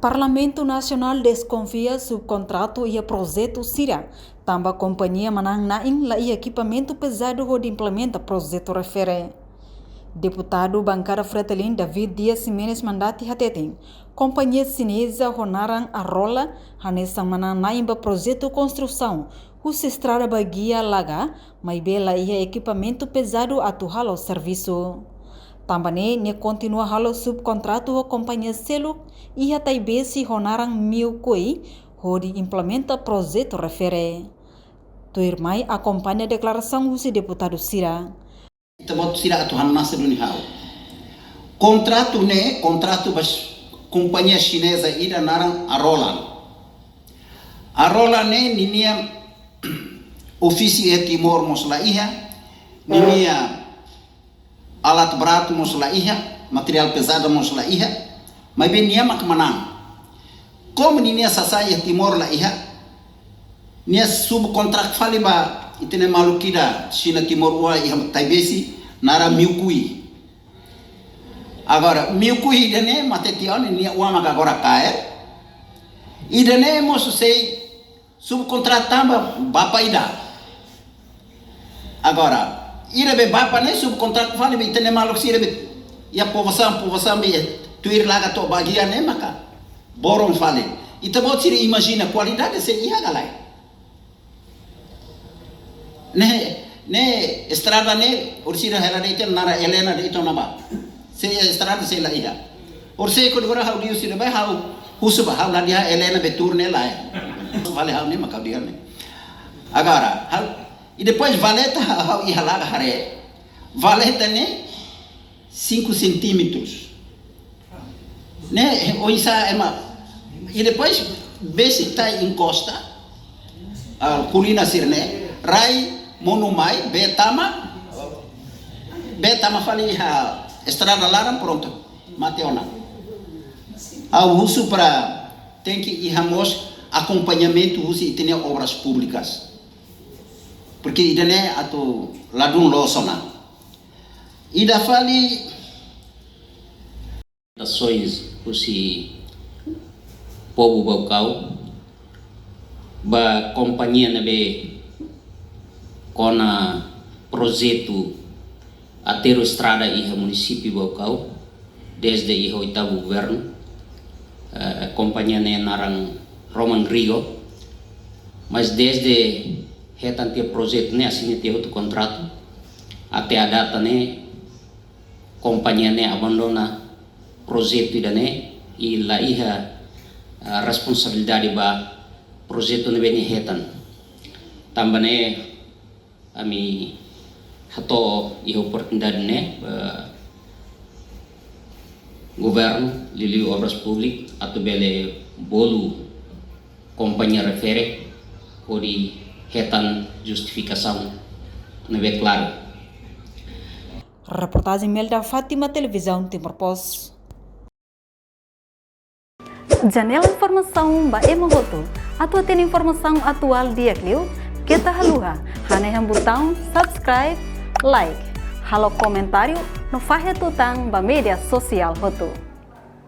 Parlamento Nacional desconfia subcontrato e projeto Sira. Tamba companhia manang naing la equipamento pesado de implementa projeto refere. Deputado bancada Fretilin David Dias Jimenez mandati hateting. Companhia chinesa honaram a rola hanessa manang naing ba projeto construção. Husa estrada bagia laga, mas bela ia equipamento pesado atu halo serviço. Também ne continua halo subcontrato a companhia Seluk e até besi honaram mil coi hodi implementa projeto refere. Tuirmai acompanha a declaração do deputado Sira. Tabot Sira atu hanasa duni hau. Contrato bas companhia chinesa ida narang arola. Arola ne ninia ofisi e Timor mosla iha, ninia alat berat mosla iha, material pesado mosla iha, mas bem niamak manang. Como ninia sasai Timor la iha, nia subkontrak fali ba itene malukida China Timor wa iha taibesi nara miukui. Agora miukui idene matetione nia wa maga agora kae. Idene mosu sei subkontratamba bapa ida. Agora irebe bapa ne subkontrak fali be itene maluk sirebe ya povasan be tuir laga to bagian ne maka borong fali. Ita bot siri imagina qualidade se iha galai. Ne estrada ne ursira hela de iten nara Helena de ito naba. Se estrada se la ida. Urse ko dora hau diu sira ba hau husuba hau la dia Helena betur ne la. Vale hau ne maka dia ne. Agora, hau e depois valeta hau iha laga hare. Valeta ne 5 centímetros. Ne o isa ema. E depois basic tá encosta a colina sirne rai monumai betama fali ha estrada laram pronto mateona ao uso para tem que irmos acompanhamento uso e tem obras públicas porque idane atu ladun losona ida fali ações usi povo Baucau ba companhia nabe kona projeto ater estrada iha município Baucau desde iha oitavo governo companhia ne narang Roman Rigo mas desde retantia projeto ne assim te outro contrato até a data ne companhia ne abandona projeto idane e la iha responsabilidade ba projeto ne beni hetan tambane ami hato iha oportunidade ne governo lili obras public atau bele bolu companhia refere odi hetan justificação nebe claro. Reportagem Melda Fátima, televisão Timor Post. Janela informação ba emogoto. Atua tem informação atual dia Clio. Kita haluha. Hane yang botão subscribe, like. Halo comentário no fahe tutang ba media sosial hotu.